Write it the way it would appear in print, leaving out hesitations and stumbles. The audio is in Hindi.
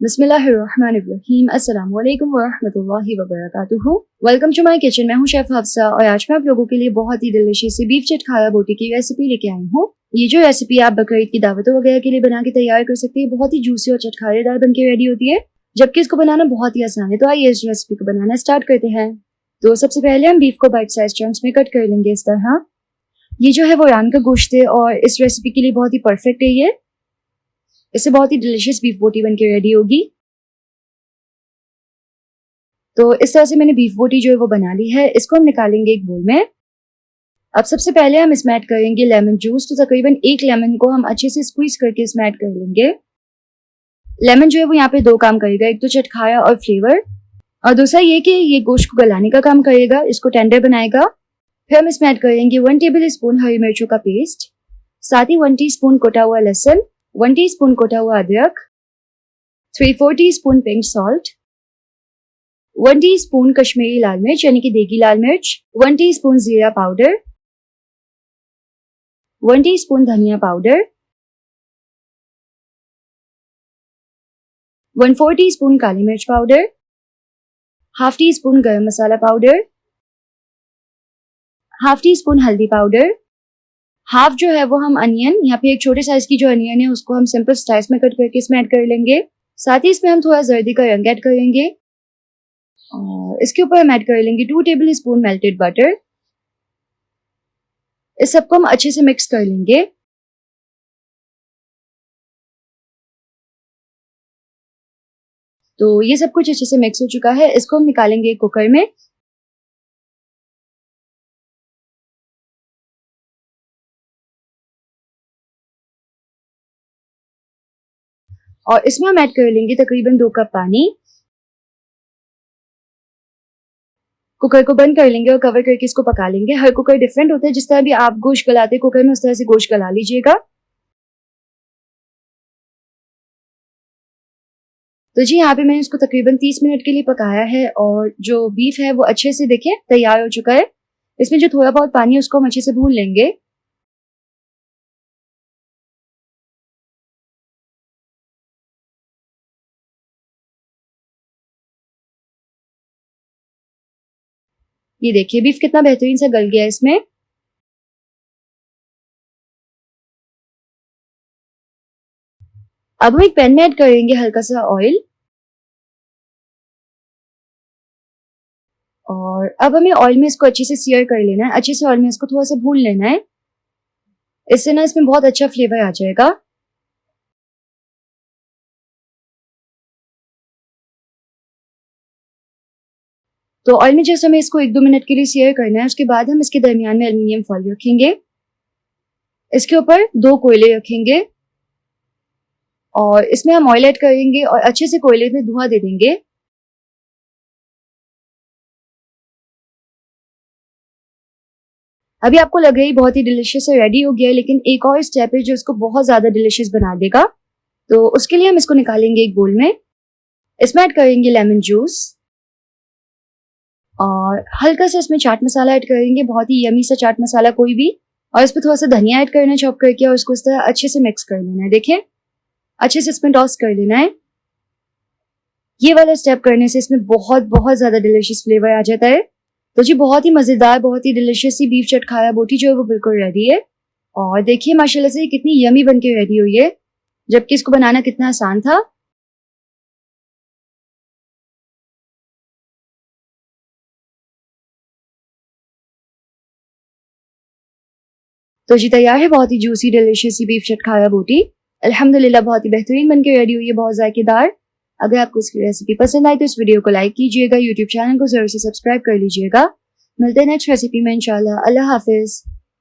बिस्मिल्लाहिर्रहमानिर्रहीम अस्सलामु अलैकुम वरहमतुल्लाहि वबरकातुहू। Welcome to my kitchen. मैं हूं शेफ हफ्सा और आज मैं आप लोगों के लिए बहुत ही डिलीशियस सी बीफ चटखाया बोटी की रेसिपी लेके आई हूं। ये जो रेसिपी आप बकरीद की दावतों वगैरह के लिए बना के तैयार कर सकते हैं। बहुत ही जूसी और चटखारेदार बन के रेडी होती है, जबकि इसको बनाना बहुत ही आसान है। तो आइए इस रेसिपी को बनाना स्टार्ट करते हैं। तो सबसे पहले हम बीफ को बाइट साइज चंक्स में कट कर लेंगे इस तरह। ये जो है वो रान का गोश्त है और इस रेसिपी के लिए बहुत ही परफेक्ट है। ये इससे बहुत ही डिलीशियस बीफ बोटी बन के रेडी होगी। तो इस तरह से मैंने बीफ बोटी जो है वो बना ली है। इसको हम निकालेंगे एक बोल में। अब सबसे पहले हम इसमें ऐड करेंगे लेमन जूस। तो तकरीबन एक लेमन को हम अच्छे से स्क्वीज करके इसमें ऐड कर लेंगे। लेमन जो है वो यहाँ पे दो काम करेगा, एक तो चटखाया और फ्लेवर, और दूसरा ये कि ये गोश्त को गलाने का काम करेगा, इसको टेंडर बनाएगा। फिर हम इसमें ऐड करेंगे 1 टेबल स्पून हरी मिर्चों का पेस्ट, साथ ही 1 टीस्पून कोटा हुआ लहसुन, 1 टीस्पून कोटा हुआ अदरक, 3/4 teaspoon pink salt, 1 teaspoon Kashmiri लाल मिर्च यानी कि देगी लाल मिर्च, 1 टीस्पून जीरा पाउडर, 1 टीस्पून धनिया पाउडर, 1/4 टीस्पून काली मिर्च powder, half teaspoon garam masala powder, half teaspoon हल्दी पाउडर, हाफ जो है वो हम अनियन, यहाँ पे एक छोटे साइज की जो अनियन है उसको हम सिंपल स्लाइस में कट करके इसमें ऐड कर लेंगे। साथ ही इसमें हम थोड़ा जर्दी का रंग ऐड करेंगे और इसके ऊपर हम ऐड कर लेंगे 2 टेबल स्पून मेल्टेड बटर। इस सबको हम अच्छे से मिक्स कर लेंगे। तो ये सब कुछ अच्छे से मिक्स हो चुका है। इसको हम निकालेंगे कुकर में। और इसमें हम ऐड कर लेंगे तकरीबन 2 कप पानी। कुकर को बंद कर लेंगे और कवर करके इसको पका लेंगे। हर कुकर डिफरेंट होता है, जिस तरह भी आप गोश्त गलाते कुकर में उस तरह से गोश्त गला लीजिएगा। तो जी यहाँ पे मैंने इसको तकरीबन 30 मिनट के लिए पकाया है और जो बीफ है वो अच्छे से देखिए तैयार हो चुका है। इसमें जो थोड़ा बहुत पानी है उसको हम अच्छे से भून लेंगे। ये देखिए बीफ कितना बेहतरीन सा गल गया है इसमें। अब हम एक पैन में ऐड करेंगे हल्का सा ऑयल और अब हमें ऑयल में इसको अच्छे से सीयर कर लेना है। अच्छे से ऑयल में इसको थोड़ा सा भून लेना है। इससे ना इसमें बहुत अच्छा फ्लेवर आ जाएगा। तो ऑयल में जैसे हमें इसको 1-2 मिनट के लिए सीयर करना है, उसके बाद हम इसके दरमियान में एल्युमिनियम फॉइल रखेंगे। इसके ऊपर 2 कोयले रखेंगे और इसमें हम ऑयल ऐड करेंगे और अच्छे से कोयले में धुआं दे देंगे। अभी आपको लग रही बहुत ही डिलीशियस है, रेडी हो गया है, लेकिन एक और स्टेप है जो इसको बहुत ज्यादा डिलीशियस बना देगा। तो उसके लिए हम इसको निकालेंगे एक बोल में। इसमें ऐड करेंगे लेमन जूस और हल्का सा इसमें चाट मसाला ऐड करेंगे, बहुत ही यमी सा चाट मसाला कोई भी, और इस पर थोड़ा सा धनिया ऐड करना है चॉप करके और इसको इस तरह अच्छे से मिक्स कर लेना है। देखिए अच्छे से इसमें टॉस कर लेना है। ये वाला स्टेप करने से इसमें बहुत बहुत ज्यादा डिलीशियस फ्लेवर आ जाता है। तो जी बहुत ही मजेदार, बहुत ही डिलीशियस सी बीफ चटखाया बोटी जो है वो बिल्कुल रेडी है। और देखिए माशाल्लाह से कितनी यमी बन के रेडी हुई है, जबकि इसको बनाना कितना आसान था। तो जी तैयार है बहुत ही जूसी डिलीशियस सी बीफ चटखाया बोटी। अल्हम्दुलिल्लाह बहुत ही बेहतरीन बन के रेडी हुई है, बहुत जायकेदार। अगर आपको इसकी रेसिपी पसंद आई तो इस वीडियो को लाइक कीजिएगा, यूट्यूब चैनल को जरूर से सब्सक्राइब कर लीजिएगा। मिलते हैं नेक्स्ट रेसिपी में इंशाल्लाह। अल्लाह हाफिज।